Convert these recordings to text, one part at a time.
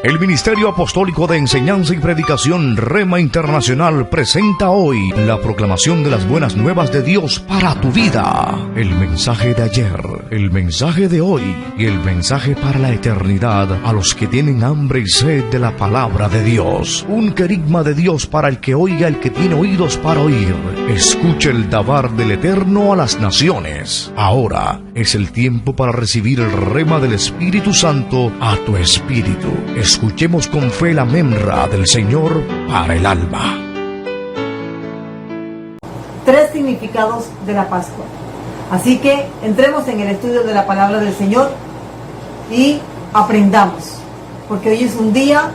El Ministerio Apostólico de Enseñanza y Predicación Rema Internacional presenta hoy la proclamación de las buenas nuevas de Dios para tu vida. El mensaje de ayer, el mensaje de hoy y el mensaje para la eternidad a los que tienen hambre y sed de la palabra de Dios. Un querigma de Dios para el que oiga, el que tiene oídos para oír. Escuche el dabar del Eterno a las naciones. Ahora es el tiempo para recibir el rema del Espíritu Santo a tu espíritu. Escuchemos con fe la memra del Señor para el alma. Tres significados de la Pascua. Así que entremos en el estudio de la palabra del Señor y aprendamos, porque hoy es un día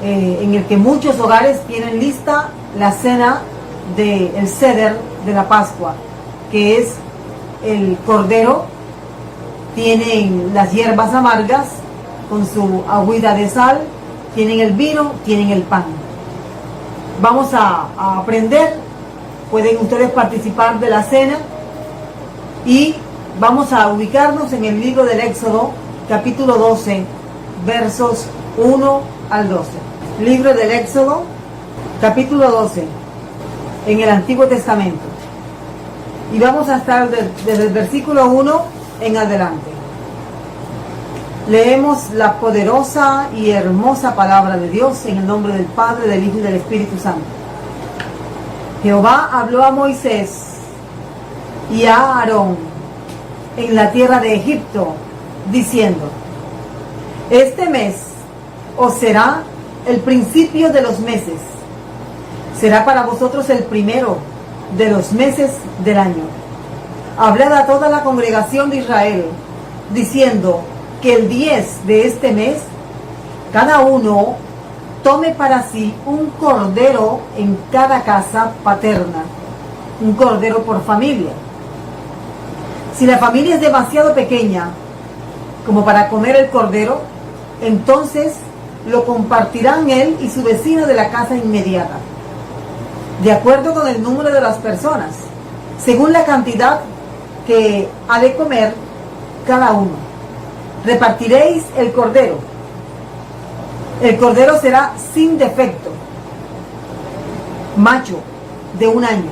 en el que muchos hogares tienen lista la cena del Seder de la Pascua, que es el cordero, tienen las hierbas amargas con su agüita de sal, tienen el vino, tienen el pan. Vamos a aprender, pueden ustedes participar de la cena y vamos a ubicarnos en el libro del Éxodo, capítulo 12, versos 1 al 12. Libro del Éxodo, capítulo 12, en el Antiguo Testamento. Y vamos a estar desde el versículo 1 en adelante. Leemos la poderosa y hermosa palabra de Dios en el nombre del Padre, del Hijo y del Espíritu Santo. Jehová habló a Moisés y a Aarón en la tierra de Egipto, diciendo: este mes os será el principio de los meses, será para vosotros el primero de los meses del año. Hablad a toda la congregación de Israel, diciendo que el 10 de este mes, cada uno tome para sí un cordero en cada casa paterna, un cordero por familia. Si la familia es demasiado pequeña como para comer el cordero, entonces lo compartirán él y su vecino de la casa inmediata, de acuerdo con el número de las personas, según la cantidad que ha de comer cada uno. Repartiréis el cordero. El cordero será sin defecto, macho, de 1 año.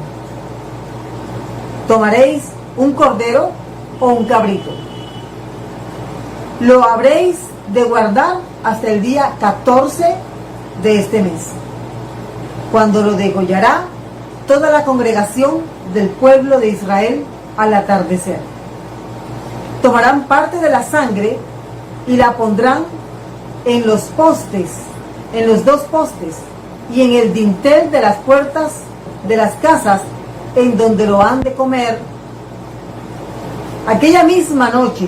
Tomaréis un cordero o un cabrito. Lo habréis de guardar hasta el día 14 de este mes, cuando lo degollará toda la congregación del pueblo de Israel al atardecer. Tomarán parte de la sangre y la pondrán en los postes, en los 2 postes y en el dintel de las puertas de las casas en donde lo han de comer. Aquella misma noche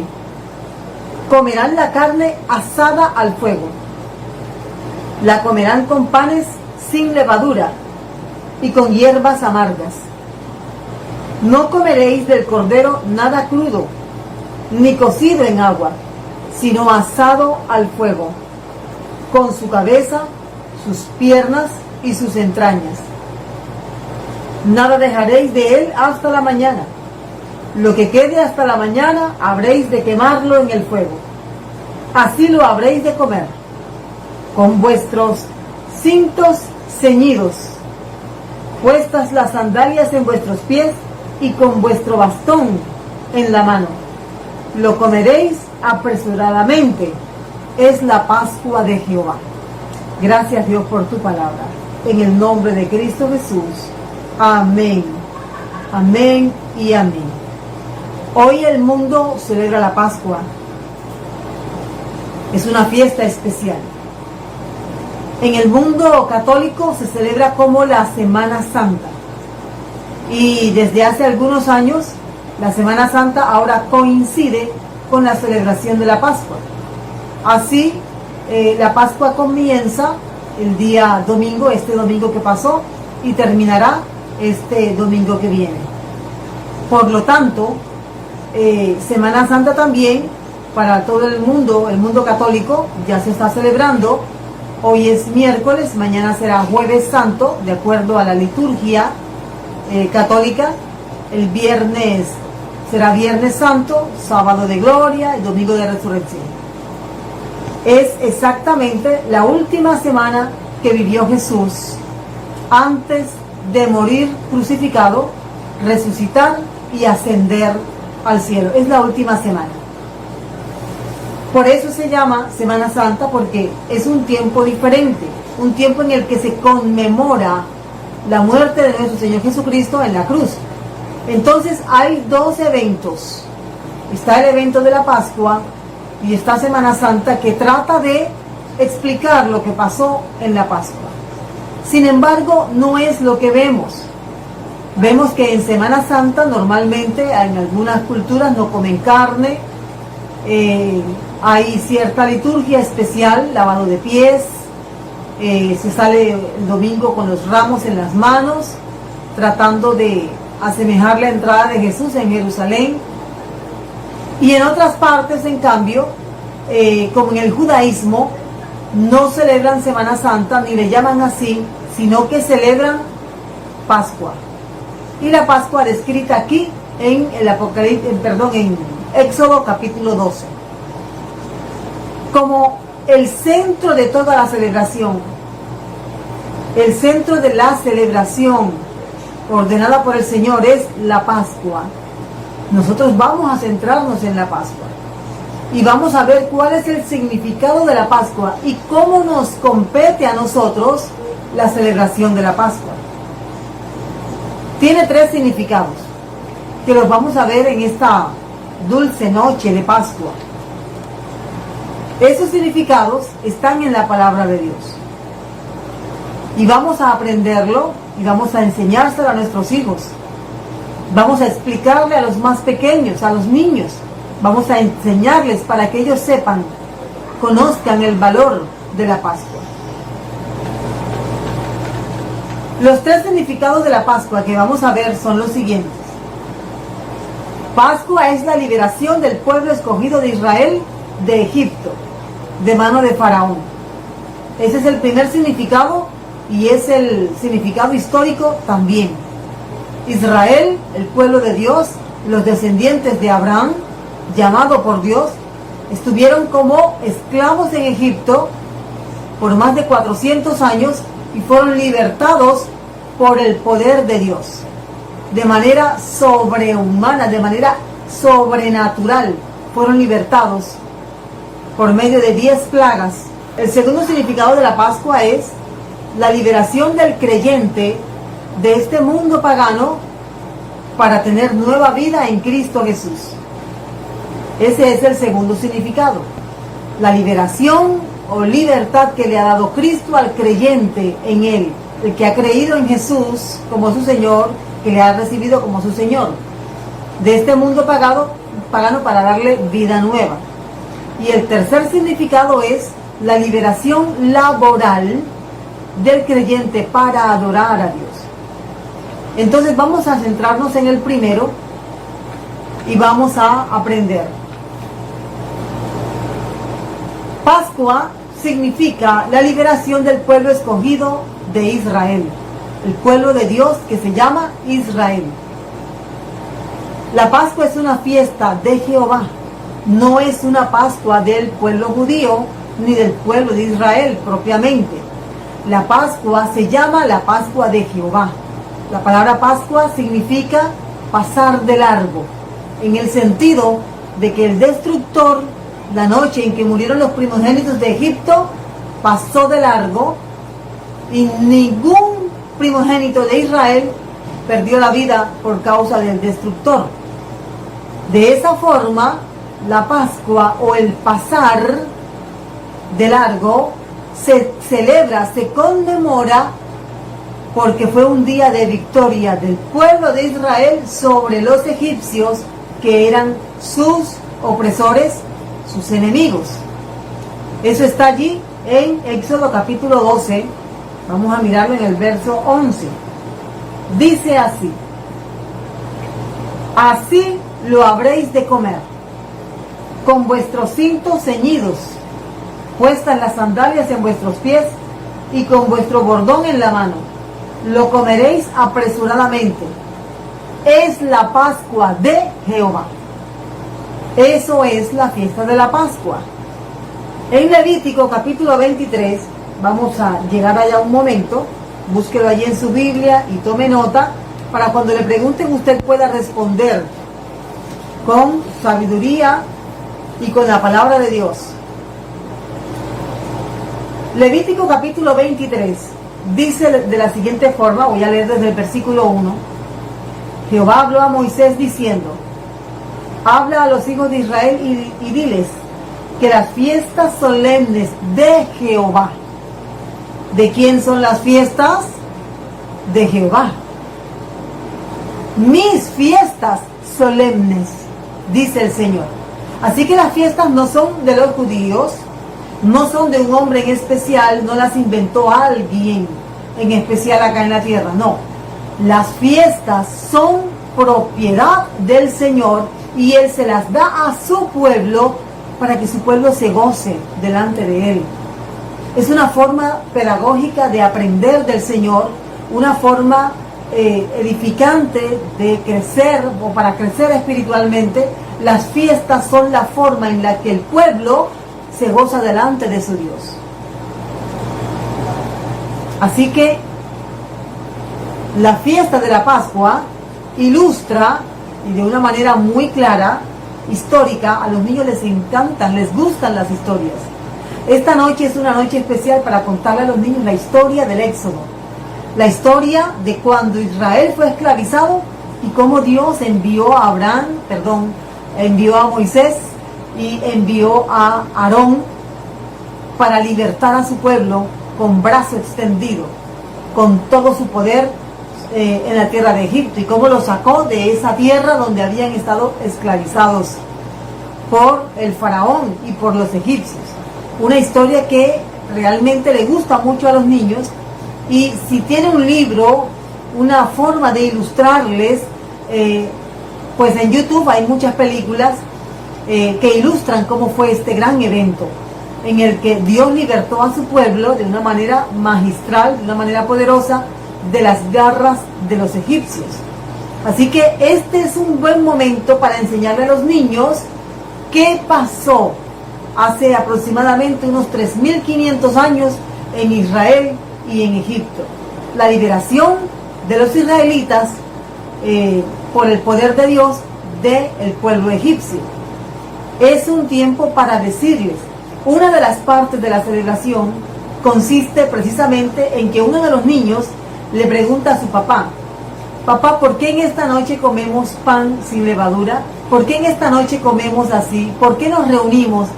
comerán la carne asada al fuego. La comerán con panes sin levadura y con hierbas amargas. No comeréis del cordero nada crudo, ni cocido en agua, sino asado al fuego, con su cabeza, sus piernas y sus entrañas. Nada dejaréis de él hasta la mañana. Lo que quede hasta la mañana habréis de quemarlo en el fuego. Así lo habréis de comer, con vuestros cintos ceñidos, puestas las sandalias en vuestros pies y con vuestro bastón en la mano. Lo comeréis apresuradamente. Es la Pascua de Jehová. Gracias, Dios, por tu palabra. En el nombre de Cristo Jesús. Amén. Amén y amén. Hoy el mundo celebra la Pascua. Es una fiesta especial. En el mundo católico se celebra como la Semana Santa. Y desde hace algunos años, la Semana Santa ahora coincide con la celebración de la Pascua. Así, la Pascua comienza el día domingo, este domingo que pasó, y terminará este domingo que viene. Por lo tanto, Semana Santa también para todo el mundo católico, ya se está celebrando. Hoy es miércoles, mañana será Jueves Santo, de acuerdo a la liturgia católica. El viernes será Viernes Santo, Sábado de Gloria y Domingo de Resurrección. Es exactamente la última semana que vivió Jesús antes de morir crucificado, resucitar y ascender al cielo. Es la última semana. Por eso se llama Semana Santa, porque es un tiempo diferente, un tiempo en el que se conmemora la muerte de nuestro Señor Jesucristo en la cruz. Entonces hay dos eventos. Está el evento de la Pascua y está Semana Santa, que trata de explicar lo que pasó en la Pascua. Sin embargo, no es lo que vemos. Vemos que en Semana Santa normalmente en algunas culturas no comen carne, hay cierta liturgia especial, lavado de pies, se sale el domingo con los ramos en las manos, tratando de asemejar la entrada de Jesús en Jerusalén. Y en otras partes, en cambio, como en el judaísmo, no celebran Semana Santa, ni le llaman así, sino que celebran Pascua. Y la Pascua descrita aquí en el en Éxodo capítulo 12. Como el centro de toda la celebración, el centro de la celebración ordenada por el Señor es la Pascua. Nosotros vamos a centrarnos en la Pascua y vamos a ver cuál es el significado de la Pascua y cómo nos compete a nosotros la celebración de la Pascua. Tiene tres significados que los vamos a ver en esta dulce noche de Pascua. Esos significados están en la palabra de Dios y vamos a aprenderlo y vamos a enseñárselo a nuestros hijos. Vamos a explicarle a los más pequeños, a los niños. Vamos a enseñarles para que ellos sepan, conozcan el valor de la Pascua. Los tres significados de la Pascua que vamos a ver son los siguientes. Pascua es la liberación del pueblo escogido de Israel de Egipto, de mano de Faraón. Ese es el primer significado y es el significado histórico también. Israel, el pueblo de Dios, los descendientes de Abraham, llamado por Dios, estuvieron como esclavos en Egipto por más de 400 años y fueron libertados por el poder de Dios, de manera sobrehumana, de manera sobrenatural. Fueron libertados por medio de 10 plagas. El segundo significado de la Pascua es la liberación del creyente de este mundo pagano para tener nueva vida en Cristo Jesús. Ese es el segundo significado. La liberación o libertad que le ha dado Cristo al creyente en Él, el que ha creído en Jesús como su Señor, que le ha recibido como su Señor, de este mundo pagano para darle vida nueva. Y el tercer significado es la liberación laboral del creyente para adorar a Dios. Entonces vamos a centrarnos en el primero y vamos a aprender. Pascua significa la liberación del pueblo escogido de Israel, el pueblo de Dios que se llama Israel. La Pascua es una fiesta de Jehová, no es una Pascua del pueblo judío ni del pueblo de Israel propiamente. La Pascua se llama la Pascua de Jehová. La palabra Pascua significa pasar de largo, en el sentido de que el destructor, la noche en que murieron los primogénitos de Egipto, pasó de largo y ningún primogénito de Israel perdió la vida por causa del destructor. De esa forma, la Pascua o el pasar de largo se celebra, se conmemora, porque fue un día de victoria del pueblo de Israel sobre los egipcios, que eran sus opresores, sus enemigos. Eso está allí en Éxodo capítulo 12. Vamos a mirarlo en el verso 11. Dice así: así lo habréis de comer, con vuestros cintos ceñidos, puestas las sandalias en vuestros pies y con vuestro bordón en la mano. Lo comeréis apresuradamente. Es la Pascua de Jehová. Eso es la fiesta de la Pascua. En Levítico capítulo 23, vamos a llegar allá un momento, búsquelo allí en su Biblia y tome nota, para cuando le pregunten usted pueda responder con sabiduría y con la palabra de Dios. Levítico capítulo 23 dice de la siguiente forma, voy a leer desde el versículo 1. Jehová habló a Moisés diciendo: habla a los hijos de Israel y diles que las fiestas solemnes de Jehová. ¿De quién son las fiestas? De Jehová. Mis fiestas solemnes, dice el Señor. Así que las fiestas no son de los judíos, no son de un hombre en especial, no las inventó alguien en especial acá en la tierra, no. Las fiestas son propiedad del Señor y Él se las da a su pueblo para que su pueblo se goce delante de Él. Es una forma pedagógica de aprender del Señor, una forma edificante de crecer o para crecer espiritualmente. Las fiestas son la forma en la que el pueblo se goza delante de su Dios. Así que la fiesta de la Pascua ilustra, y de una manera muy clara, histórica, a los niños les encantan, les gustan las historias. Esta noche es una noche especial para contarle a los niños la historia del Éxodo, la historia de cuando Israel fue esclavizado y cómo Dios envió a envió a Moisés y envió a Aarón para libertar a su pueblo con brazo extendido, con todo su poder en la tierra de Egipto, y cómo lo sacó de esa tierra donde habían estado esclavizados por el faraón y por los egipcios. Una historia que realmente le gusta mucho a los niños, y si tiene un libro, una forma de ilustrarles, pues en YouTube hay muchas películas que ilustran cómo fue este gran evento en el que Dios libertó a su pueblo de una manera magistral, de una manera poderosa, de las garras de los egipcios. Así que este es un buen momento para enseñarle a los niños qué pasó hace aproximadamente unos 3.500 años en Israel y en Egipto. La liberación de los israelitas por el poder de Dios del pueblo egipcio. Es un tiempo para decirles, una de las partes de la celebración consiste precisamente en que uno de los niños le pregunta a su papá: papá, ¿por qué en esta noche comemos pan sin levadura? ¿Por qué en esta noche comemos así? ¿Por qué nos reunimos?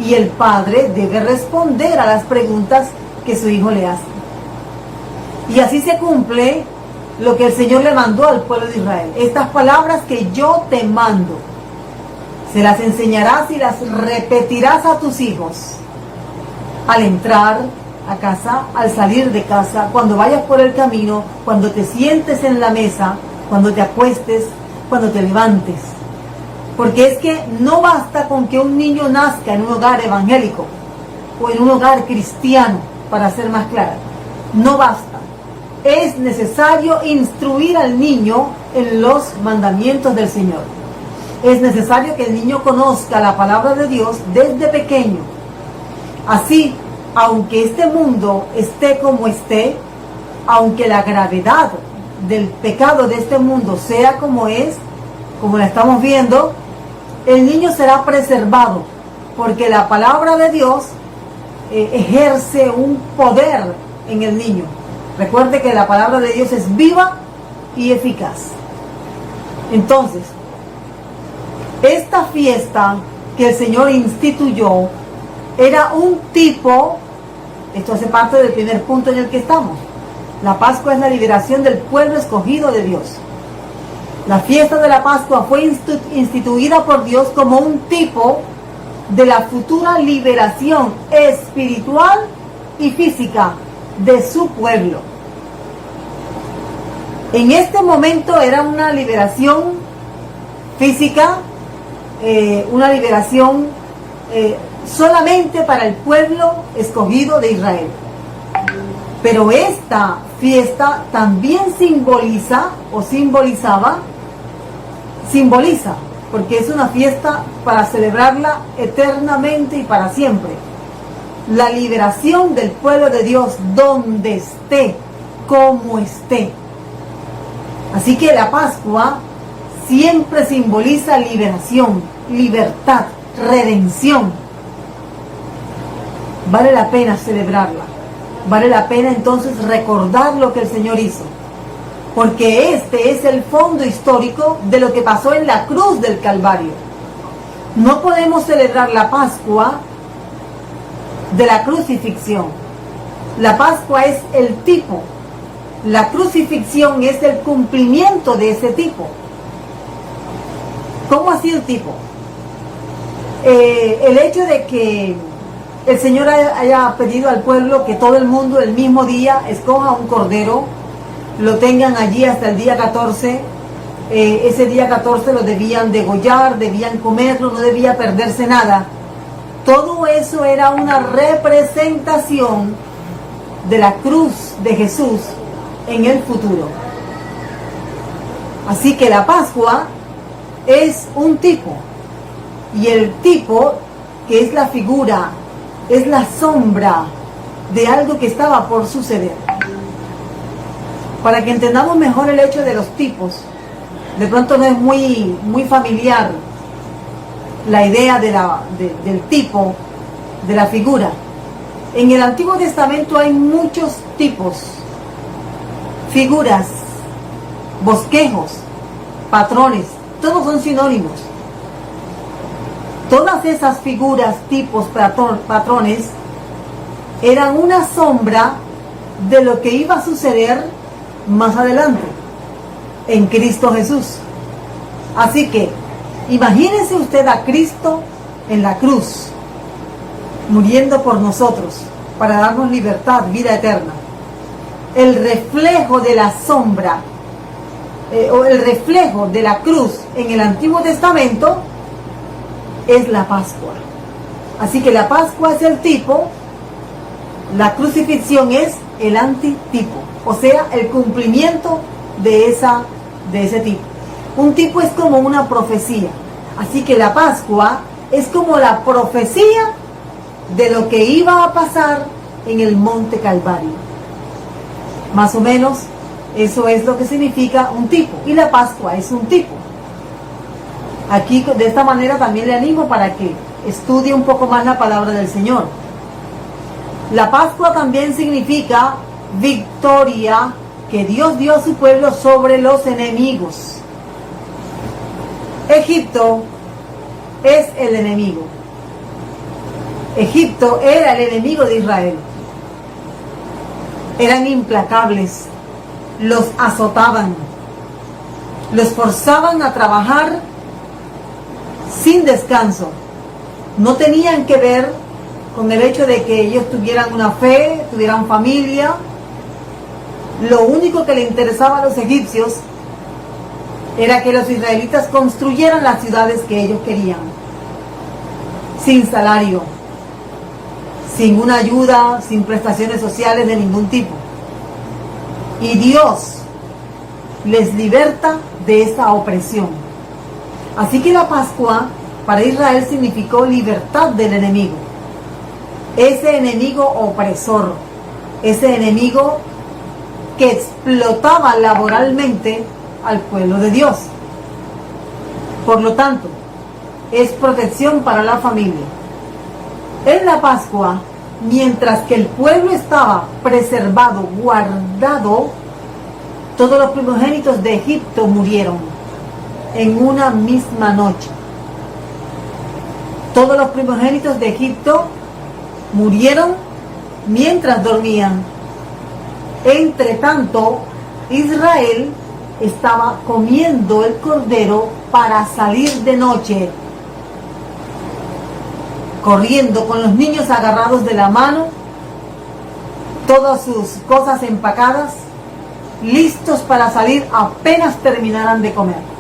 Y el padre debe responder a las preguntas que su hijo le hace. Y así se cumple lo que el Señor le mandó al pueblo de Israel. Estas palabras que yo te mando, se las enseñarás y las repetirás a tus hijos al entrar a casa, al salir de casa, cuando vayas por el camino, cuando te sientes en la mesa, cuando te acuestes, cuando te levantes. Porque es que no basta con que un niño nazca en un hogar evangélico o en un hogar cristiano, para ser más clara. No basta. Es necesario instruir al niño en los mandamientos del Señor. Es necesario que el niño conozca la palabra de Dios desde pequeño. Así, aunque este mundo esté como esté, aunque la gravedad del pecado de este mundo sea como es, como la estamos viendo, el niño será preservado, porque la palabra de Dios ejerce un poder en el niño. Recuerde que la palabra de Dios es viva y eficaz. Entonces, esta fiesta que el Señor instituyó era un tipo, esto hace parte del primer punto en el que estamos. La Pascua es la liberación del pueblo escogido de Dios. La fiesta de la Pascua fue instituida por Dios como un tipo de la futura liberación espiritual y física de su pueblo. En este momento era una liberación física, una liberación solamente para el pueblo escogido de Israel. Pero esta fiesta también simboliza, porque es una fiesta para celebrarla eternamente y para siempre. la liberación del pueblo de Dios donde esté, como esté. Así que la Pascua siempre simboliza liberación, libertad, redención. Vale la pena celebrarla. Vale la pena entonces recordar lo que el Señor hizo. Porque este es el fondo histórico de lo que pasó en la cruz del Calvario. No podemos celebrar la Pascua de la crucifixión. La Pascua es el tipo. La crucifixión es el cumplimiento de ese tipo. ¿Cómo así el tipo? El hecho de que el Señor haya pedido al pueblo que todo el mundo el mismo día escoja un cordero, lo tengan allí hasta el día 14. Ese día 14 lo debían degollar, debían comerlo, no debía perderse nada. Todo eso era una representación de la cruz de Jesús en el futuro. Así que la Pascua es un tipo, y el tipo, que es la figura, es la sombra de algo que estaba por suceder. Para que entendamos mejor el hecho de los tipos, de pronto no es muy familiar la idea del tipo, de la figura. En el Antiguo Testamento hay muchos tipos, figuras, bosquejos, patrones, todos son sinónimos. Todas esas figuras, tipos, patrones, eran una sombra de lo que iba a suceder más adelante, en Cristo Jesús. Así que, imagínense usted a Cristo en la cruz, muriendo por nosotros, para darnos libertad, vida eterna. El reflejo de la sombra, o el reflejo de la cruz en el Antiguo Testamento, es la Pascua. Así que la Pascua es el tipo, la crucifixión es el antitipo, o sea, el cumplimiento de ese tipo. Un tipo es como una profecía. Así que la Pascua es como la profecía de lo que iba a pasar en el Monte Calvario. Más o menos, eso es lo que significa un tipo. Y la Pascua es un tipo. Aquí, de esta manera, también le animo para que estudie un poco más la palabra del Señor. La Pascua también significa victoria que Dios dio a su pueblo sobre los enemigos. Egipto es el enemigo. Egipto era el enemigo de Israel. Eran implacables, los azotaban, los forzaban a trabajar sin descanso. No tenían que ver con el hecho de que ellos tuvieran una fe, tuvieran familia. Lo único que le interesaba a los egipcios era que los israelitas construyeran las ciudades que ellos querían, sin salario, sin una ayuda, sin prestaciones sociales de ningún tipo. Y Dios les liberta de esa opresión. Así que la Pascua para Israel significó libertad del enemigo. Ese enemigo opresor, ese enemigo que explotaba laboralmente al pueblo de Dios. Por lo tanto, es protección para la familia. En la Pascua, mientras que el pueblo estaba preservado, guardado, todos los primogénitos de Egipto murieron en una misma noche. Todos los primogénitos de Egipto murieron mientras dormían. Entre tanto, Israel estaba comiendo el cordero para salir de noche, corriendo con los niños agarrados de la mano, todas sus cosas empacadas, listos para salir apenas terminaran de comer.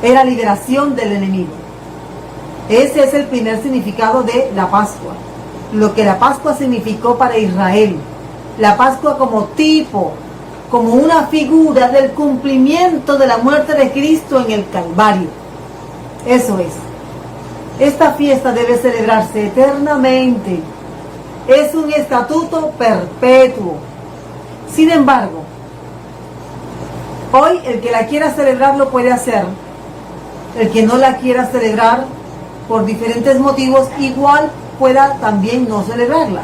Era liberación del enemigo. Ese es el primer significado de la Pascua. Lo que la Pascua significó para Israel. La Pascua como tipo, como una figura del cumplimiento de la muerte de Cristo en el Calvario. Eso es. Esta fiesta debe celebrarse eternamente. Es un estatuto perpetuo. Sin embargo, hoy el que la quiera celebrar lo puede hacer. El que no la quiera celebrar por diferentes motivos, igual pueda también no celebrarla.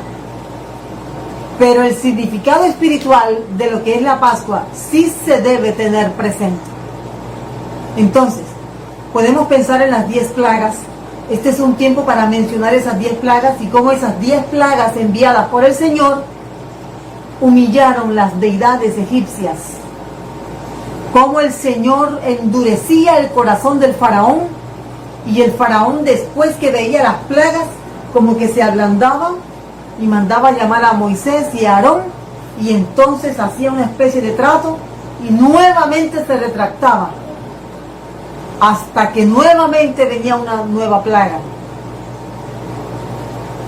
Pero el significado espiritual de lo que es la Pascua sí se debe tener presente. Entonces, podemos pensar en las 10 plagas. Este es un tiempo para mencionar esas 10 plagas y cómo esas 10 plagas enviadas por el Señor humillaron las deidades egipcias. Cómo el Señor endurecía el corazón del faraón, y el faraón, después que veía las plagas, como que se ablandaba y mandaba llamar a Moisés y a Aarón, y entonces hacía una especie de trato y nuevamente se retractaba hasta que nuevamente venía una nueva plaga.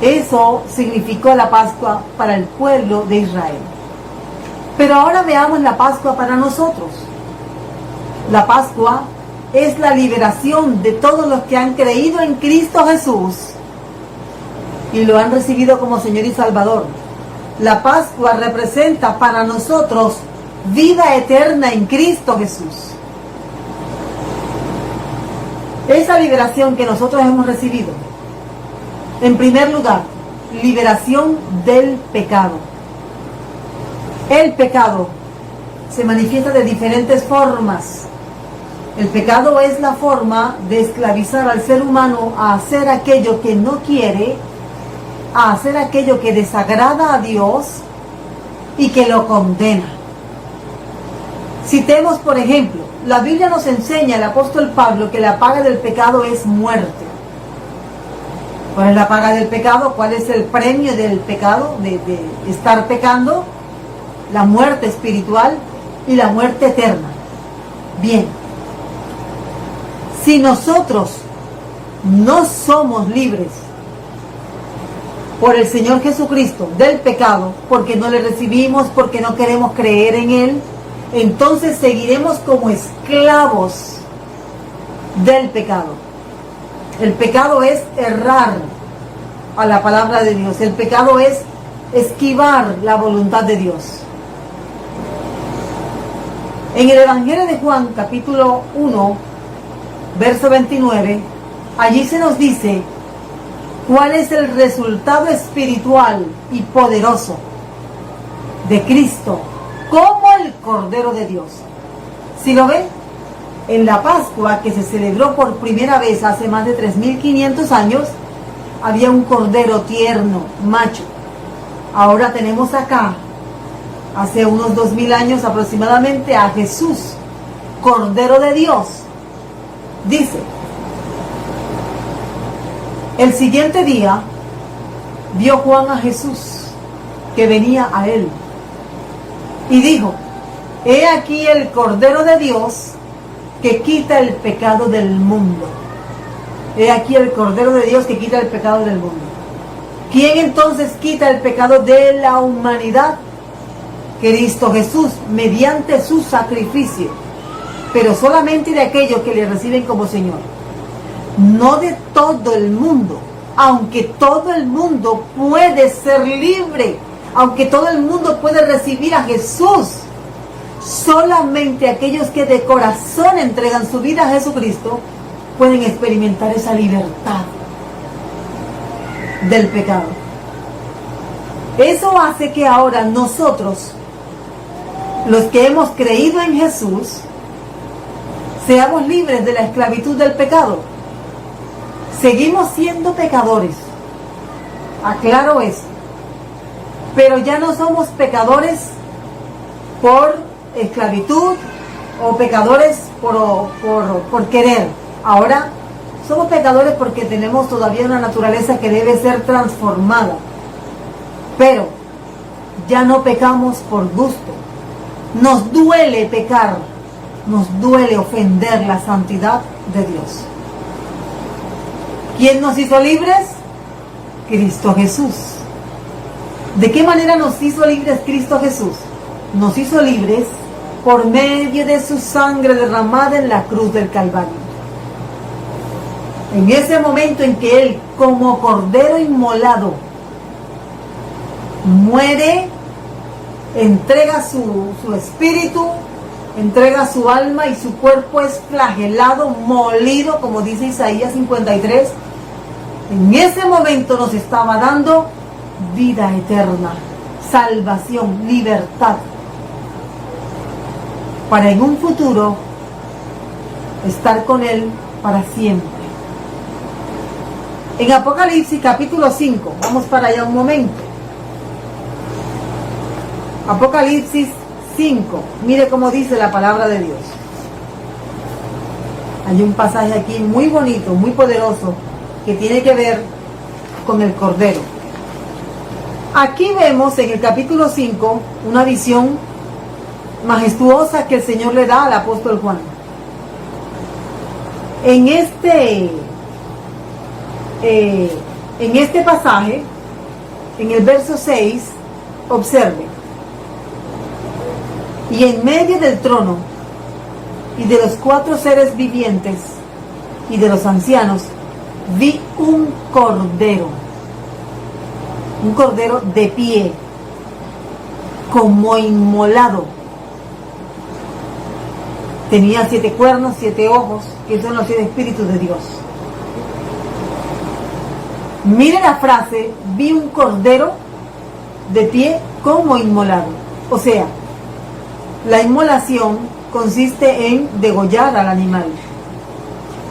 Eso significó la Pascua para el pueblo de Israel. Pero ahora veamos la Pascua para nosotros. La Pascua es la liberación de todos los que han creído en Cristo Jesús y lo han recibido como Señor y Salvador. La Pascua representa para nosotros vida eterna en Cristo Jesús. Esa liberación que nosotros hemos recibido, en primer lugar, liberación del pecado. El pecado se manifiesta de diferentes formas. El pecado es la forma de esclavizar al ser humano a hacer aquello que no quiere, a hacer aquello que desagrada a Dios y que lo condena. Citemos, por ejemplo, la Biblia nos enseña, el apóstol Pablo, que la paga del pecado es muerte. ¿Cuál es la paga del pecado? ¿Cuál es el premio del pecado, de estar pecando? La muerte espiritual y la muerte eterna. Bien. Si nosotros no somos libres por el Señor Jesucristo del pecado, porque no le recibimos, porque no queremos creer en Él, entonces seguiremos como esclavos del pecado. El pecado es errar a la palabra de Dios. El pecado es esquivar la voluntad de Dios. En el Evangelio de Juan, capítulo 1, verso 29, allí se nos dice cuál es el resultado espiritual y poderoso de Cristo como el Cordero de Dios. ¿Sí lo ven? En la Pascua, que se celebró por primera vez hace más de 3.500 años, había un cordero tierno, macho. Ahora tenemos acá, hace unos 2.000 años aproximadamente, a Jesús, Cordero de Dios. Dice, el siguiente día vio Juan a Jesús que venía a él y dijo, he aquí el Cordero de Dios que quita el pecado del mundo. He aquí el Cordero de Dios que quita el pecado del mundo. ¿Quién entonces quita el pecado de la humanidad? Cristo Jesús, mediante su sacrificio, pero solamente de aquellos que le reciben como Señor, no de todo el mundo, aunque todo el mundo puede ser libre, aunque todo el mundo puede recibir a Jesús. Solamente aquellos que de corazón entregan su vida a Jesucristo pueden experimentar esa libertad del pecado. Eso hace que ahora nosotros, los que hemos creído en Jesús, seamos libres de la esclavitud del pecado. Seguimos siendo pecadores, aclaro eso, pero ya no somos pecadores por esclavitud o pecadores por querer. Ahora somos pecadores porque tenemos todavía una naturaleza que debe ser transformada, pero ya no pecamos por gusto. Nos duele pecar, nos duele ofender la santidad de Dios. ¿Quién nos hizo libres? Cristo Jesús. ¿De qué manera nos hizo libres Cristo Jesús? Nos hizo libres por medio de su sangre derramada en la cruz del Calvario. En ese momento en que Él, como cordero inmolado, muere, entrega su espíritu, entrega su alma y su cuerpo es flagelado, molido, como dice Isaías 53, en ese momento nos estaba dando vida eterna, salvación, libertad, para en un futuro estar con Él para siempre. En Apocalipsis capítulo 5, vamos para allá un momento. Apocalipsis 5, mire cómo dice la palabra de Dios. Hay un pasaje aquí muy bonito, muy poderoso, que tiene que ver con el Cordero. Aquí vemos en el capítulo 5 una visión majestuosa que el Señor le da al apóstol Juan. En este pasaje, en el verso 6, observe: y en medio del trono y de los 4 seres vivientes y de los ancianos vi un cordero de pie, como inmolado. Tenía 7 cuernos, 7 ojos, que son los 7 espíritus de Dios. Mire la frase: vi un cordero de pie como inmolado. O sea, la inmolación consiste en degollar al animal.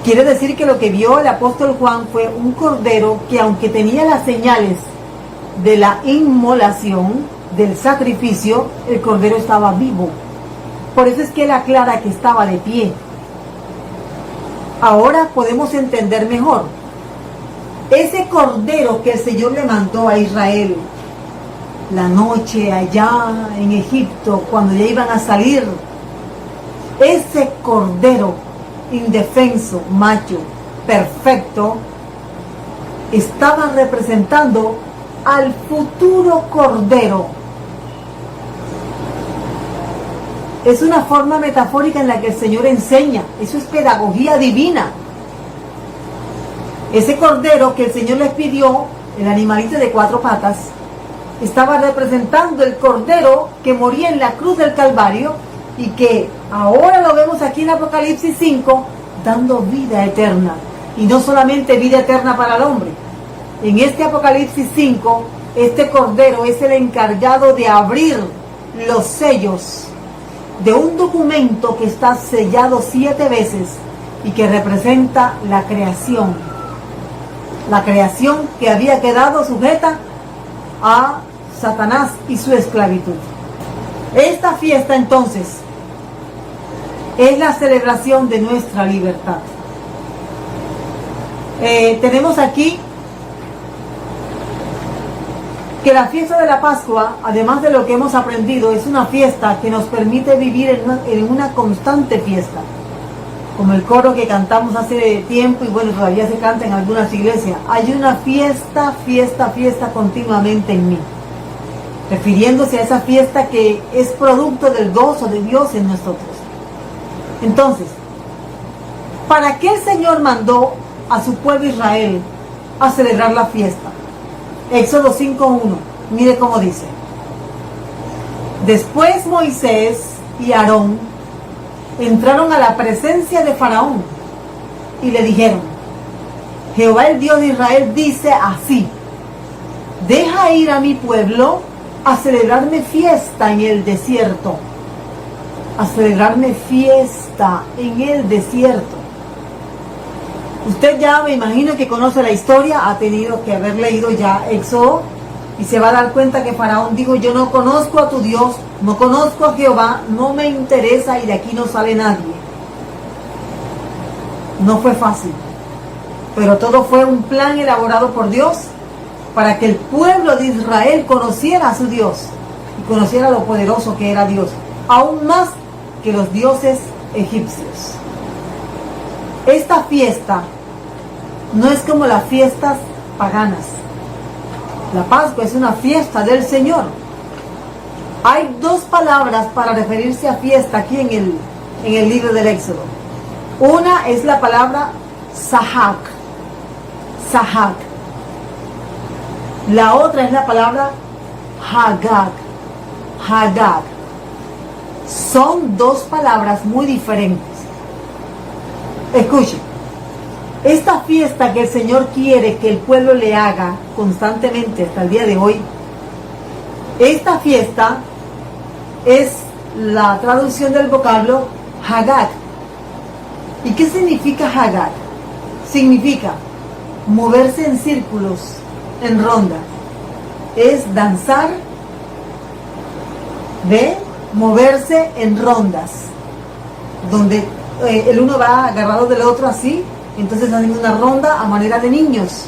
Quiere decir que lo que vio el apóstol Juan fue un cordero que, aunque tenía las señales de la inmolación, del sacrificio, el cordero estaba vivo. Por eso es que él aclara que estaba de pie. Ahora podemos entender mejor. Ese cordero que el Señor le mandó a Israel la noche allá en Egipto, cuando ya iban a salir, ese cordero indefenso, macho, perfecto, estaba representando al futuro cordero. Es una forma metafórica en la que el Señor enseña. Eso es pedagogía divina. Ese cordero que el Señor les pidió, el animalito de 4 patas, estaba representando el cordero que moría en la cruz del Calvario y que ahora lo vemos aquí en Apocalipsis 5, dando vida eterna. Y no solamente vida eterna para el hombre. En este Apocalipsis 5, este cordero es el encargado de abrir los sellos de un documento que está sellado 7 veces y que representa la creación. La creación que había quedado sujeta a Satanás y su esclavitud. Esta fiesta entonces es la celebración de nuestra libertad. Tenemos aquí que la fiesta de la Pascua, además de lo que hemos aprendido, es una fiesta que nos permite vivir en una constante fiesta. Como el coro que cantamos hace tiempo y bueno, todavía se canta en algunas iglesias. Hay una fiesta, fiesta, fiesta continuamente en mí. Refiriéndose a esa fiesta que es producto del gozo de Dios en nosotros. Entonces, ¿para qué el Señor mandó a su pueblo Israel a celebrar la fiesta? Éxodo 5:1, mire cómo dice: después Moisés y Aarón entraron a la presencia de Faraón y le dijeron: Jehová el Dios de Israel dice así: deja ir a mi pueblo a celebrarme fiesta en el desierto. A celebrarme fiesta en el desierto. Usted ya me imagino que conoce la historia, ha tenido que haber leído ya Éxodo y se va a dar cuenta que Faraón dijo: yo no conozco a tu Dios, no conozco a Jehová, no me interesa y de aquí no sale nadie. No fue fácil, pero todo fue un plan elaborado por Dios para que el pueblo de Israel conociera a su Dios y conociera lo poderoso que era Dios, aún más que los dioses egipcios. Esta fiesta no es como las fiestas paganas. La Pascua es una fiesta del Señor. Hay 2 palabras para referirse a fiesta aquí en el libro del Éxodo. Una es la palabra Sahak, Sahak. La otra es la palabra Hagag. Hagag. Son dos palabras muy diferentes. Escuchen, esta fiesta que el Señor quiere que el pueblo le haga constantemente hasta el día de hoy, esta fiesta es la traducción del vocablo Hagag. ¿Y qué significa Hagag? Significa moverse en círculos, en ronda. Es danzar, ¿ve? Moverse en rondas, donde el uno va agarrado del otro así, entonces hacen una ronda a manera de niños.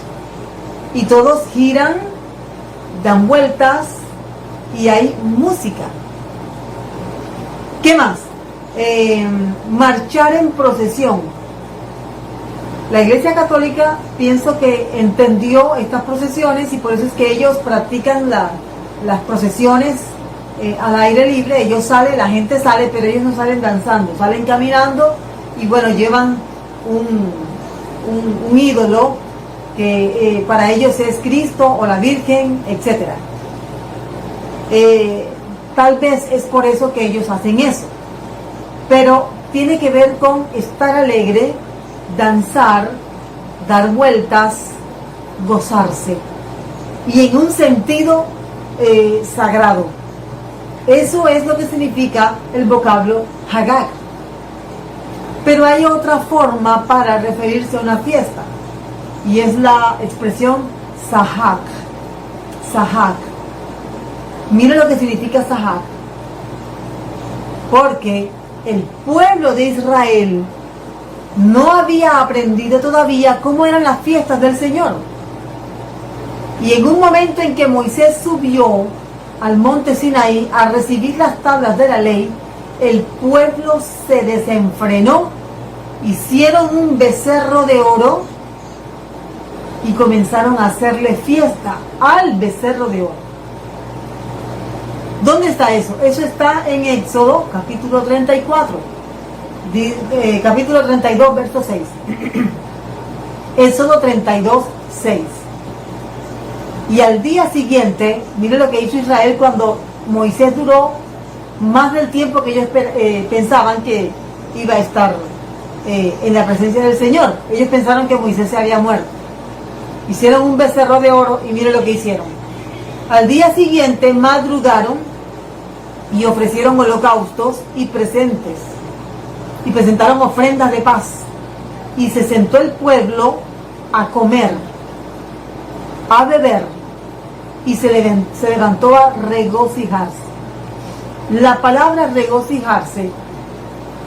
Y todos giran, dan vueltas y hay música. ¿Qué más? Marchar en procesión. La Iglesia Católica pienso que entendió estas procesiones y por eso es que ellos practican las procesiones al aire libre. Ellos salen, la gente sale, pero ellos no salen danzando, salen caminando y bueno, llevan un ídolo que para ellos es Cristo o la Virgen, etc. Tal vez es por eso que ellos hacen eso, pero tiene que ver con estar alegre, danzar, dar vueltas, gozarse, y en un sentido sagrado. Eso es lo que significa el vocablo Hagag. Pero hay otra forma para referirse a una fiesta, y es la expresión Sahak. Sahak. Mira lo que significa Sahak. Porque el pueblo de Israel no había aprendido todavía cómo eran las fiestas del Señor. Y en un momento en que Moisés subió al monte Sinaí a recibir las tablas de la ley, el pueblo se desenfrenó, hicieron un becerro de oro y comenzaron a hacerle fiesta al becerro de oro. ¿Dónde está eso? Eso está en Éxodo capítulo 34, capítulo 32, verso 6. Éxodo 32, 6. Y al día siguiente, mire lo que hizo Israel cuando Moisés duró más del tiempo que ellos pensaban que iba a estar en la presencia del Señor. Ellos pensaron que Moisés se había muerto. Hicieron un becerro de oro y mire lo que hicieron. Al día siguiente madrugaron y ofrecieron holocaustos y presentes y presentaron ofrendas de paz, y se sentó el pueblo a comer, a beber, y se levantó a regocijarse. La palabra regocijarse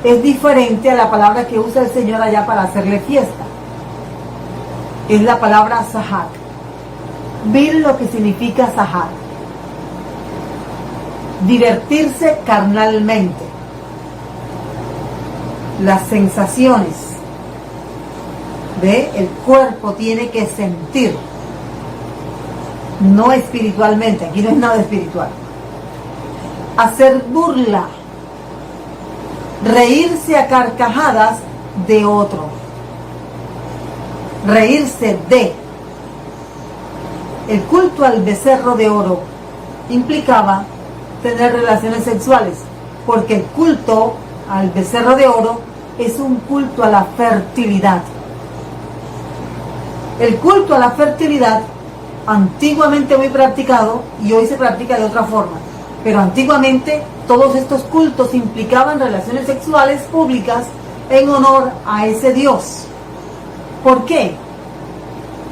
es diferente a la palabra que usa el Señor allá para hacerle fiesta. Es la palabra Sahak. Miren lo que significa Sahak: divertirse carnalmente. Las sensaciones de el cuerpo tiene que sentir, no espiritualmente. Aquí no es nada espiritual. Hacer burla, reírse a carcajadas de otro, reírse de. El culto al becerro de oro implicaba tener relaciones sexuales, porque el culto al becerro de oro es un culto a la fertilidad. El culto a la fertilidad, antiguamente muy practicado, y hoy se practica de otra forma, pero antiguamente todos estos cultos implicaban relaciones sexuales públicas en honor a ese Dios. ¿Por qué?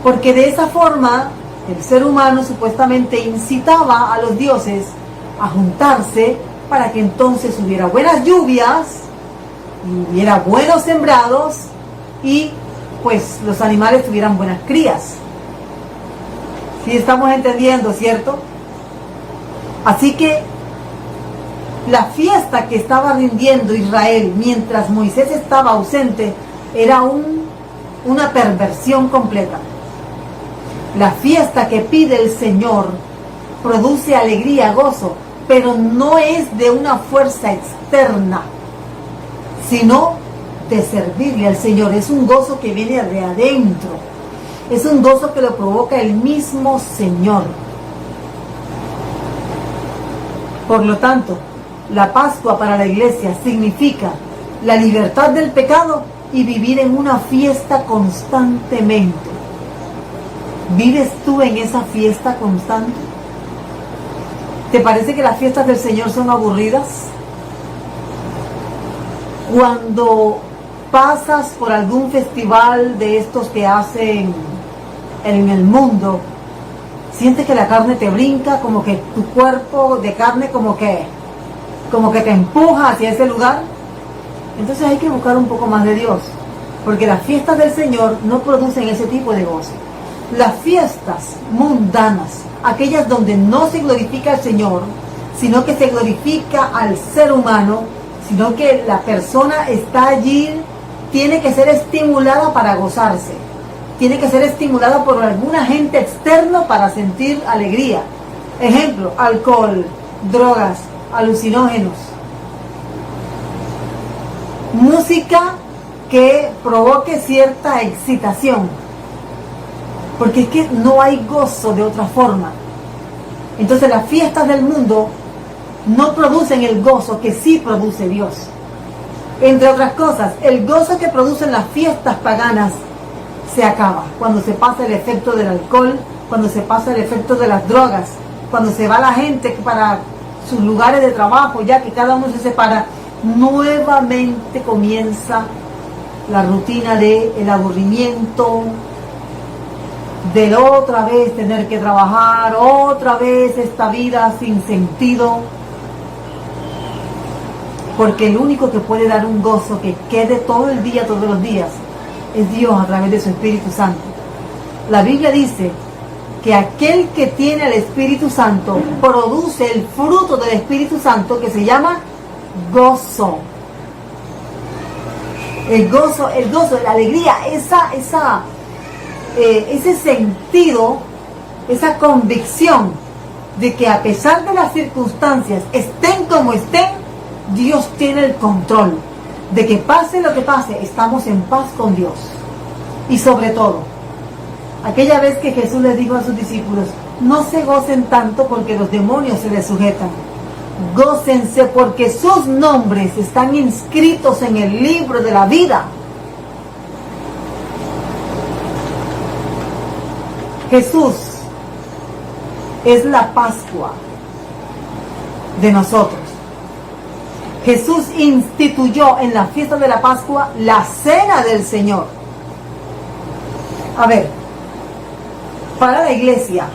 Porque de esa forma el ser humano supuestamente incitaba a los dioses a juntarse para que entonces hubiera buenas lluvias, y hubiera buenos sembrados, y pues los animales tuvieran buenas crías. ¿Sí estamos entendiendo, cierto? Así que la fiesta que estaba rindiendo Israel mientras Moisés estaba ausente era una perversión completa. La fiesta que pide el Señor produce alegría, gozo, pero no es de una fuerza externa, sino de servirle al Señor. Es un gozo que viene de adentro. Es un gozo que lo provoca el mismo Señor. Por lo tanto, la Pascua para la iglesia significa la libertad del pecado y vivir en una fiesta constantemente. ¿Vives tú en esa fiesta constante? ¿Te parece que las fiestas del Señor son aburridas? Cuando pasas por algún festival de estos que hacen en el mundo, sientes que la carne te brinca, como que tu cuerpo de carne como que te empuja hacia ese lugar. Entonces hay que buscar un poco más de Dios, porque las fiestas del Señor no producen ese tipo de gozo. Las fiestas mundanas, aquellas donde no se glorifica al Señor, sino que se glorifica al ser humano, sino que la persona está allí, tiene que ser estimulada para gozarse, tiene que ser estimulada por algún agente externo para sentir alegría. Ejemplo, alcohol, drogas, alucinógenos, música que provoque cierta excitación, porque es que no hay gozo de otra forma. Entonces las fiestas del mundo no producen el gozo que sí produce Dios. Entre otras cosas, el gozo que producen las fiestas paganas se acaba cuando se pasa el efecto del alcohol, cuando se pasa el efecto de las drogas, cuando se va la gente para sus lugares de trabajo, ya que cada uno se separa. Nuevamente comienza la rutina del aburrimiento, de otra vez tener que trabajar, otra vez esta vida sin sentido, porque el único que puede dar un gozo que quede todo el día, todos los días, es Dios a través de su Espíritu Santo. La Biblia dice que aquel que tiene el Espíritu Santo produce el fruto del Espíritu Santo que se llama gozo. El gozo, la alegría, ese sentido, esa convicción de que a pesar de las circunstancias, estén como estén, Dios tiene el control. De que pase lo que pase, estamos en paz con Dios. Y sobre todo, aquella vez que Jesús les dijo a sus discípulos, no se gocen tanto porque los demonios se les sujetan. Gócense porque sus nombres están inscritos en el libro de la vida. Jesús es la Pascua de nosotros. Jesús instituyó en la fiesta de la Pascua la cena del Señor. A ver, para la iglesia,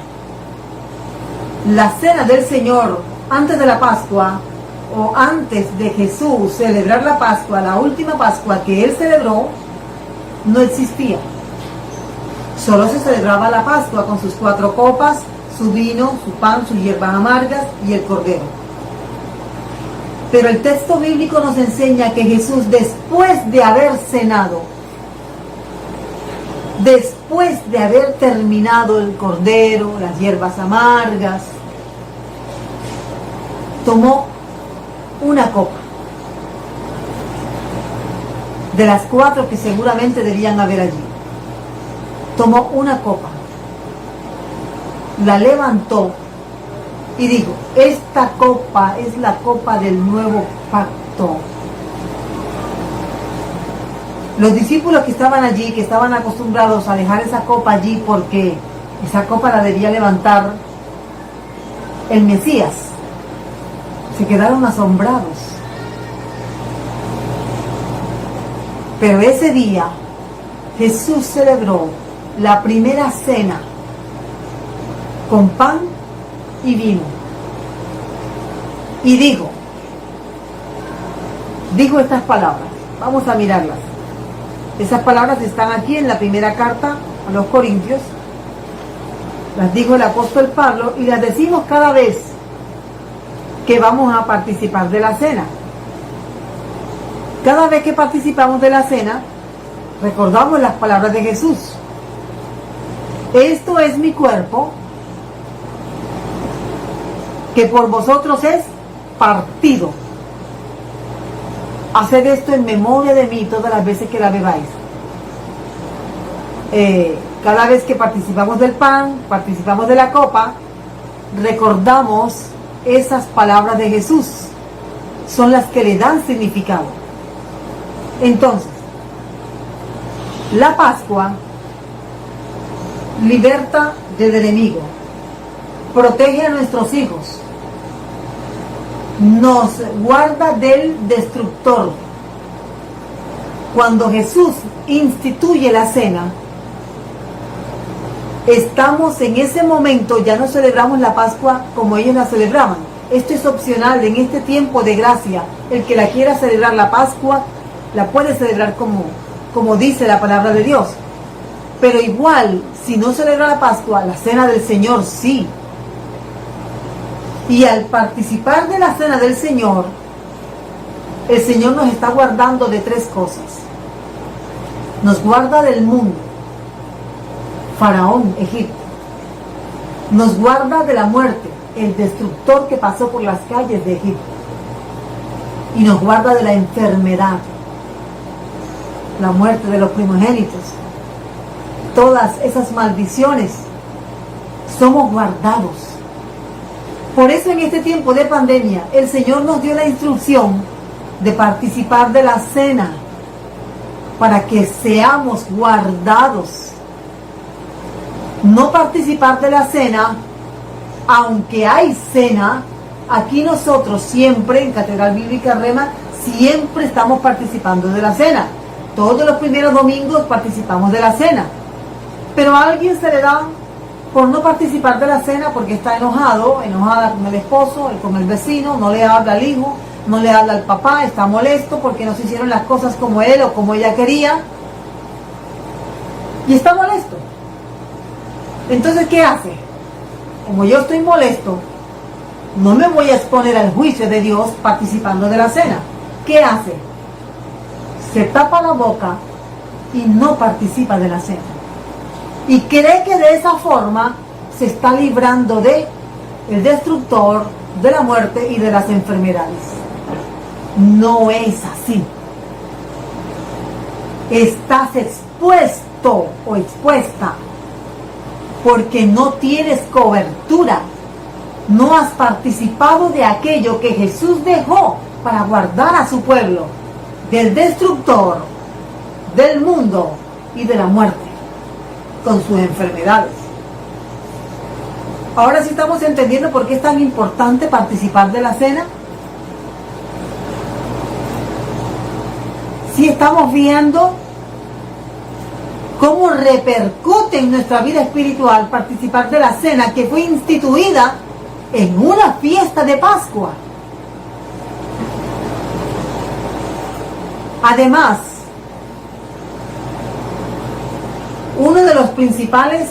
la cena del Señor antes de la Pascua, o antes de Jesús celebrar la Pascua, la última Pascua que Él celebró, no existía. Solo se celebraba la Pascua con sus 4 copas, su vino, su pan, sus hierbas amargas y el cordero. Pero el texto bíblico nos enseña que Jesús, después de haber cenado, después de haber terminado el cordero, las hierbas amargas, tomó una copa, de las 4 que seguramente debían haber allí. Tomó una copa, la levantó y dijo, esta copa es la copa del nuevo pacto. Los discípulos que estaban allí, que estaban acostumbrados a dejar esa copa allí porque esa copa la debía levantar el Mesías, se quedaron asombrados. Pero ese día Jesús celebró la primera cena con pan y vino. Y dijo estas palabras. Vamos a mirarlas. Esas palabras están aquí en la primera carta a los Corintios. Las dijo el apóstol Pablo y las decimos cada vez que vamos a participar de la cena. Cada vez que participamos de la cena, recordamos las palabras de Jesús. Esto es mi cuerpo, que por vosotros es partido. Haced esto en memoria de mí todas las veces que la bebáis. cada vez que participamos del pan, participamos de la copa, recordamos esas palabras de Jesús. Son las que le dan significado. Entonces, la Pascua liberta del enemigo, protege a nuestros hijos, nos guarda del destructor. Cuando Jesús instituye la cena, estamos en ese momento, ya no celebramos la Pascua como ellos la celebraban. Esto es opcional en este tiempo de gracia. El que la quiera celebrar la Pascua, la puede celebrar como dice la palabra de Dios. Pero igual, si no celebra la Pascua, la cena del Señor sí. Y al participar de la cena del Señor, el Señor nos está guardando de tres cosas. Nos guarda del mundo, Faraón, Egipto. Nos guarda de la muerte, el destructor que pasó por las calles de Egipto. Y nos guarda de la enfermedad, la muerte de los primogénitos. Todas esas maldiciones, somos guardados. Por eso en este tiempo de pandemia, el Señor nos dio la instrucción de participar de la cena, para que seamos guardados. No participar de la cena, aunque hay cena, aquí nosotros siempre, en Catedral Bíblica Rema, siempre estamos participando de la cena. Todos los primeros domingos participamos de la cena. Pero a alguien se le da por no participar de la cena porque está enojada con el esposo, con el vecino, no le habla al hijo, no le habla al papá, está molesto porque no se hicieron las cosas como él o como ella quería. Y está molesto. Entonces, ¿qué hace? Como yo estoy molesto, no me voy a exponer al juicio de Dios participando de la cena. ¿Qué hace? Se tapa la boca y no participa de la cena. Y cree que de esa forma se está librando de el destructor, de la muerte y de las enfermedades. No es así. Estás expuesto o expuesta porque no tienes cobertura. No has participado de aquello que Jesús dejó para guardar a su pueblo del destructor, del mundo y de la muerte con sus enfermedades. Ahora sí estamos entendiendo por qué es tan importante participar de la cena. Sí estamos viendo cómo repercute en nuestra vida espiritual participar de la cena que fue instituida en una fiesta de Pascua. Además, uno de los principales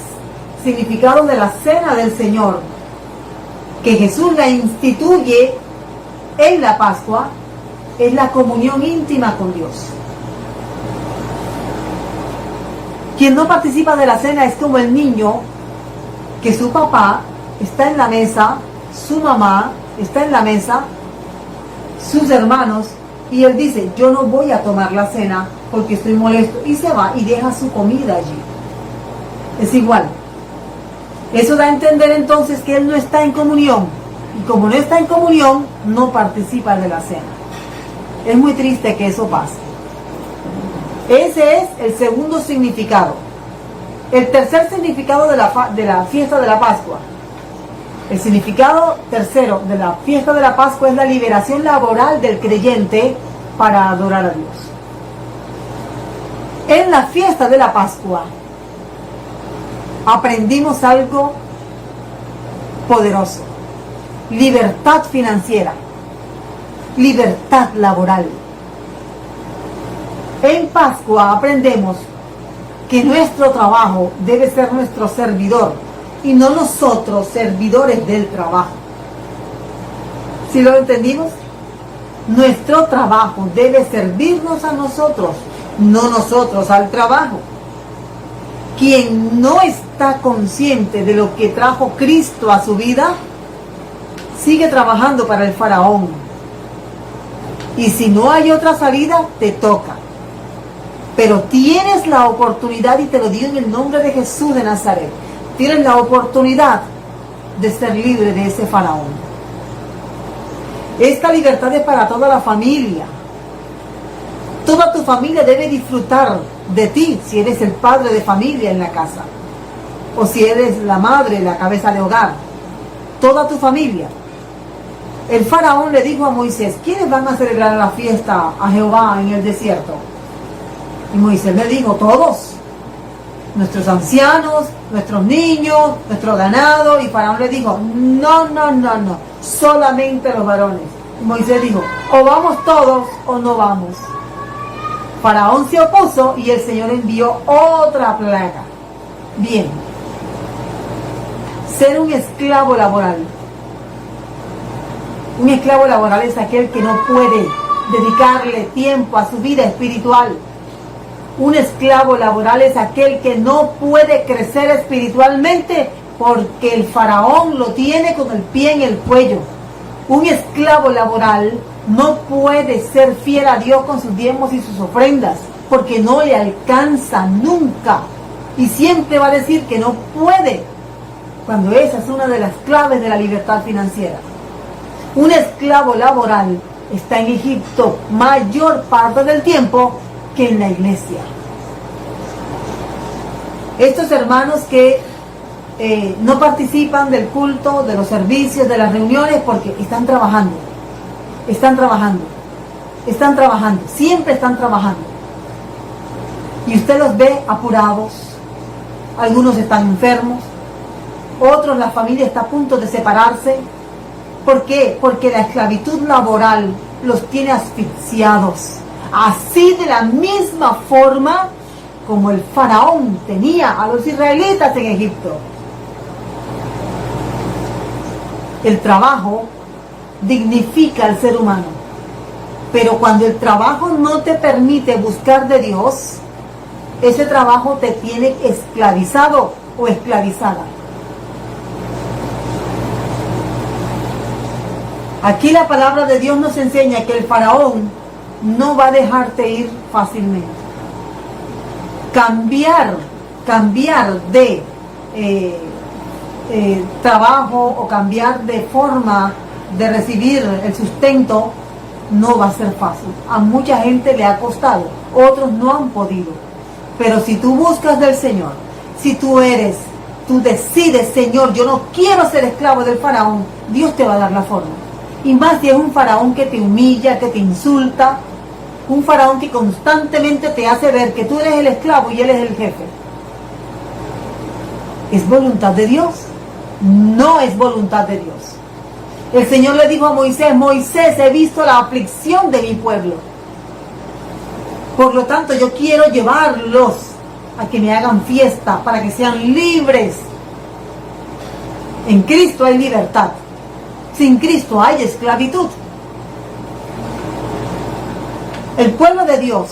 significados de la cena del Señor, que Jesús la instituye en la Pascua, es la comunión íntima con Dios. Quien no participa de la cena es como el niño que su papá está en la mesa, su mamá está en la mesa, sus hermanos, y él dice, yo no voy a tomar la cena porque estoy molesto, y se va y deja su comida allí. Es igual. Eso da a entender entonces que él no está en comunión, y como no está en comunión, no participa de la cena. Es muy triste que eso pase. Ese es el segundo significado. El tercer significado de la fiesta de la Pascua. El significado tercero de la fiesta de la Pascua es la liberación laboral del creyente para adorar a Dios. En la fiesta de la Pascua aprendimos algo poderoso: libertad financiera, libertad laboral. En Pascua aprendemos que nuestro trabajo debe ser nuestro servidor y no nosotros servidores del trabajo. ¿Sí lo entendimos? Nuestro trabajo debe servirnos a nosotros, no nosotros al trabajo. Quien no está consciente de lo que trajo Cristo a su vida, sigue trabajando para el faraón. Y si no hay otra salida, te toca. Pero tienes la oportunidad, y te lo digo en el nombre de Jesús de Nazaret, tienes la oportunidad de ser libre de ese faraón. Esta libertad es para toda la familia. Toda tu familia debe disfrutar de ti si eres el padre de familia en la casa, o si eres la madre, la cabeza de hogar. Toda tu familia. El faraón le dijo a Moisés: ¿quiénes van a celebrar la fiesta a Jehová en el desierto? Y Moisés le dijo: todos, nuestros ancianos, nuestros niños, nuestro ganado. Y Faraón le dijo: no, solamente los varones. Y Moisés dijo: o vamos todos o no vamos. Faraón se opuso y el Señor envió otra plaga. Bien, ser un esclavo laboral. Un esclavo laboral es aquel que no puede dedicarle tiempo a su vida espiritual. Un esclavo laboral es aquel que no puede crecer espiritualmente porque el faraón lo tiene con el pie en el cuello. Un esclavo laboral no puede ser fiel a Dios con sus diezmos y sus ofrendas porque no le alcanza nunca. Y siempre va a decir que no puede, cuando esa es una de las claves de la libertad financiera. Un esclavo laboral está en Egipto mayor parte del tiempo que en la iglesia. Estos hermanos que no participan del culto, de los servicios, de las reuniones, porque están trabajando, siempre están trabajando. Y usted los ve apurados, algunos están enfermos, otros, la familia está a punto de separarse. ¿Por qué? Porque la esclavitud laboral los tiene asfixiados. Así, de la misma forma como el faraón tenía a los israelitas en Egipto. El trabajo dignifica al ser humano, pero cuando el trabajo no te permite buscar de Dios, ese trabajo te tiene esclavizado o esclavizada. Aquí la palabra de Dios nos enseña que el faraón no va a dejarte ir fácilmente. Cambiar de trabajo o cambiar de forma de recibir el sustento no va a ser fácil. A mucha gente le ha costado, otros no han podido. Pero si tú buscas del Señor, si tú decides: Señor, yo no quiero ser esclavo del faraón, Dios te va a dar la forma. Y más si es un faraón que te humilla, que te insulta, un faraón que constantemente te hace ver que tú eres el esclavo y él es el jefe. ¿Es voluntad de Dios? No es voluntad de Dios. El Señor le dijo a Moisés: Moisés, he visto la aflicción de mi pueblo. Por lo tanto, yo quiero llevarlos a que me hagan fiesta para que sean libres. En Cristo hay libertad. Sin Cristo hay esclavitud. El pueblo de Dios,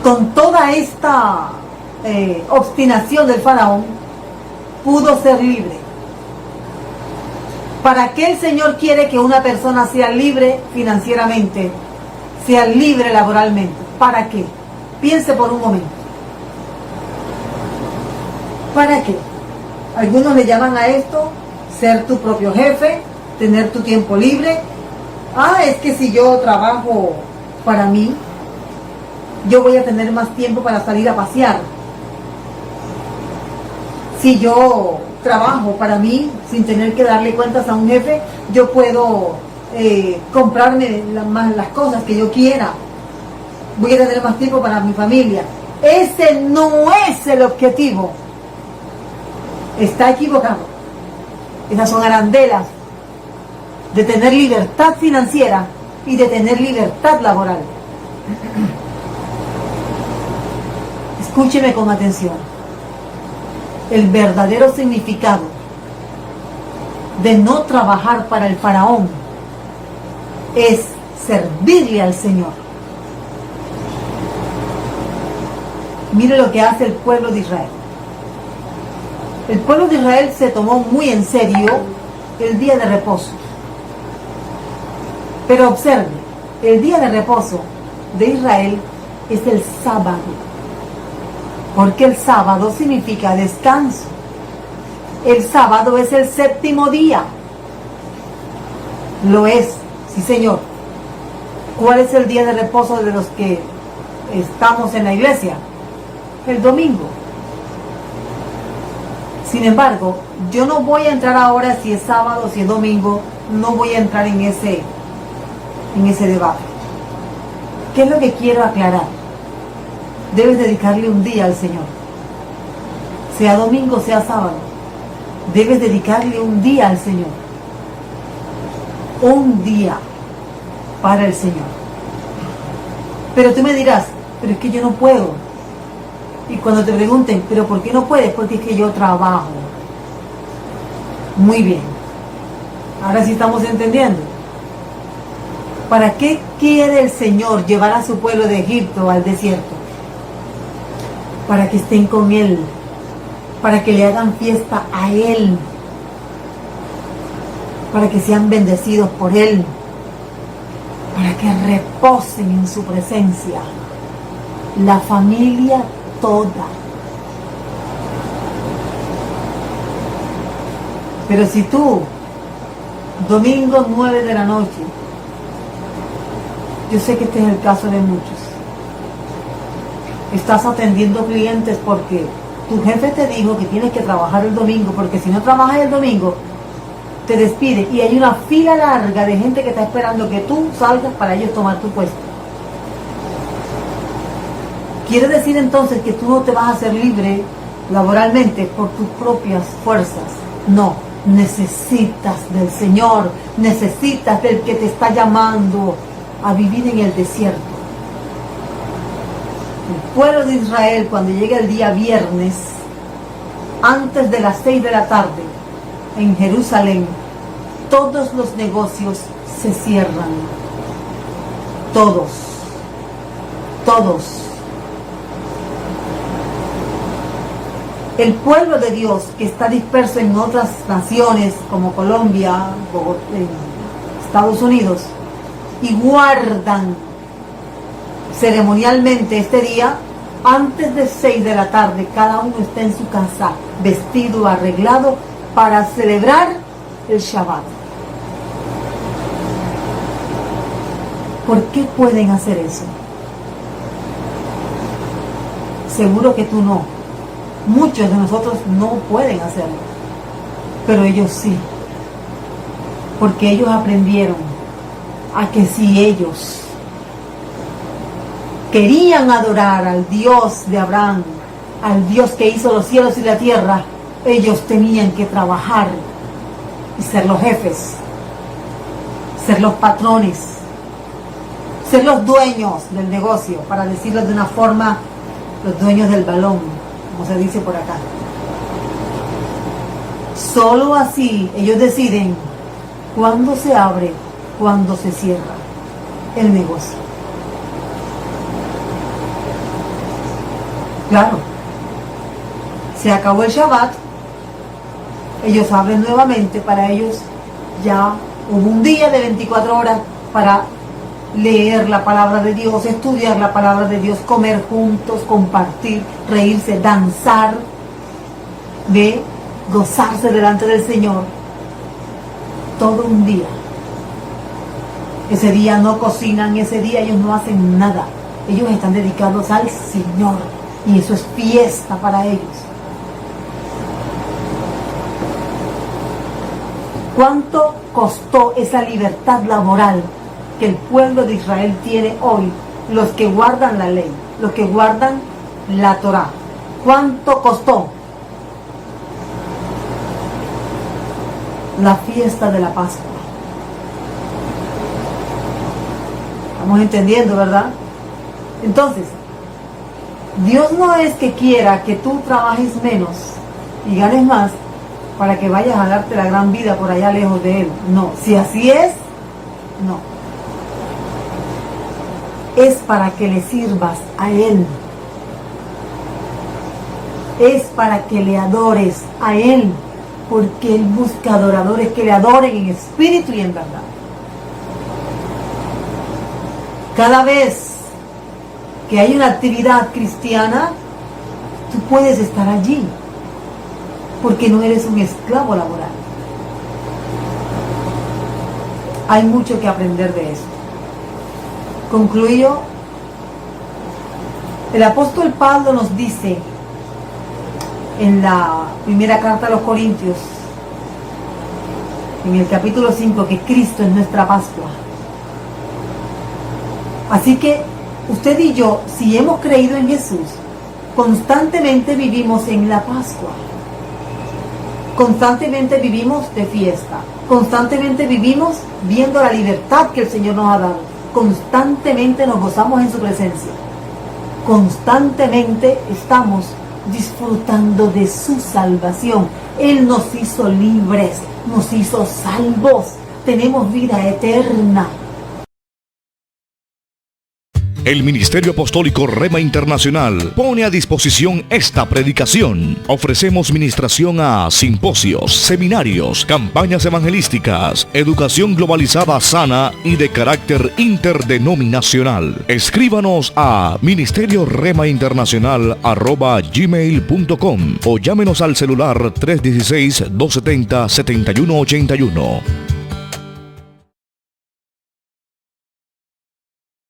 con toda esta obstinación del faraón, pudo ser libre. ¿Para qué el Señor quiere que una persona sea libre financieramente, sea libre laboralmente? ¿Para qué? Piense por un momento. ¿Para qué? Algunos le llaman a esto ser tu propio jefe, tener tu tiempo libre. Es que si yo trabajo para mí, yo voy a tener más tiempo para salir a pasear. Si yo trabajo para mí, sin tener que darle cuentas a un jefe, yo puedo comprarme las cosas que yo quiera. Voy a tener más tiempo para mi familia. Ese no es el objetivo. Está equivocado. Esas son arandelas de tener libertad financiera y de tener libertad laboral. Escúcheme con atención. El verdadero significado de no trabajar para el faraón es servirle al Señor. Mire lo que hace el pueblo de Israel. El pueblo de Israel se tomó muy en serio el día de reposo. Pero observe, el día de reposo de Israel es el sábado, porque el sábado significa descanso. El sábado es el séptimo día. Lo es, sí señor. ¿Cuál es el día de reposo de los que estamos en la iglesia? El domingo. Sin embargo, yo no voy a entrar ahora si es sábado o si es domingo, no voy a entrar en ese debate. ¿Qué es lo que quiero aclarar? Debes dedicarle un día al Señor. Sea domingo, sea sábado. Debes dedicarle un día al Señor. Un día para el Señor. Pero tú me dirás, pero es que yo no puedo. Y cuando te pregunten, ¿pero por qué no puedes? Porque es que yo trabajo. Muy bien. Ahora sí estamos entendiendo. ¿Para qué quiere el Señor llevar a su pueblo de Egipto al desierto? Para que estén con Él. Para que le hagan fiesta a Él. Para que sean bendecidos por Él. Para que reposen en su presencia. La familia toda. Pero si tú, domingo 9 de la noche, yo sé que este es el caso de muchos, estás atendiendo clientes porque tu jefe te dijo que tienes que trabajar el domingo, porque si no trabajas el domingo, te despide y hay una fila larga de gente que está esperando que tú salgas para ellos tomar tu puesto. ¿Quiere decir entonces que tú no te vas a hacer libre laboralmente por tus propias fuerzas? No, necesitas del Señor, necesitas del que te está llamando a vivir en el desierto. El pueblo de Israel, cuando llega el día viernes, antes de las 6 de la tarde, en Jerusalén, todos los negocios se cierran. Todos. El pueblo de Dios que está disperso en otras naciones como Colombia, Estados Unidos, y guardan ceremonialmente este día, antes de 6 de la tarde, cada uno está en su casa, vestido, arreglado, para celebrar el Shabbat. ¿Por qué pueden hacer eso? Seguro que tú no. Muchos de nosotros no pueden hacerlo, pero ellos sí, porque ellos aprendieron a que si ellos querían adorar al Dios de Abraham, al Dios que hizo los cielos y la tierra, ellos tenían que trabajar y ser los jefes, ser los patrones, ser los dueños del negocio, para decirlo de una forma, los dueños del balón, como se dice por acá. Solo así ellos deciden cuándo se abre, cuándo se cierra el negocio. Claro, se acabó el Shabbat, ellos abren nuevamente, para ellos ya hubo un día de 24 horas para leer la palabra de Dios, estudiar la palabra de Dios, comer juntos, compartir, reírse, danzar, de gozarse delante del Señor. Todo un día. Ese día no cocinan, ese día ellos no hacen nada. Ellos están dedicados al Señor y eso es fiesta para ellos. ¿Cuánto costó esa libertad laboral que el pueblo de Israel tiene hoy, los que guardan la ley, los que guardan la Torá? ¿Cuánto costó? La fiesta de la Pascua. Estamos entendiendo, ¿verdad? Entonces, Dios no es que quiera que tú trabajes menos y ganes más para que vayas a darte la gran vida por allá lejos de Él. No, si así es, no. Es para que le sirvas a Él. Es para que le adores a Él, porque Él busca adoradores que le adoren en espíritu y en verdad. Cada vez que hay una actividad cristiana, tú puedes estar allí, porque no eres un esclavo laboral. Hay mucho que aprender de eso. Concluyo. El apóstol Pablo nos dice en la primera carta a los Corintios, en el capítulo 5, que Cristo es nuestra Pascua. Así que usted y yo, si hemos creído en Jesús, constantemente vivimos en la Pascua. Constantemente vivimos de fiesta. Constantemente vivimos viendo la libertad que el Señor nos ha dado. Constantemente nos gozamos en su presencia. Constantemente estamos disfrutando de su salvación. Él nos hizo libres, nos hizo salvos. Tenemos vida eterna. El Ministerio Apostólico Rema Internacional pone a disposición esta predicación. Ofrecemos ministración a simposios, seminarios, campañas evangelísticas, educación globalizada sana y de carácter interdenominacional. Escríbanos a ministerioremainternacional@gmail.com o llámenos al celular 316-270-7181.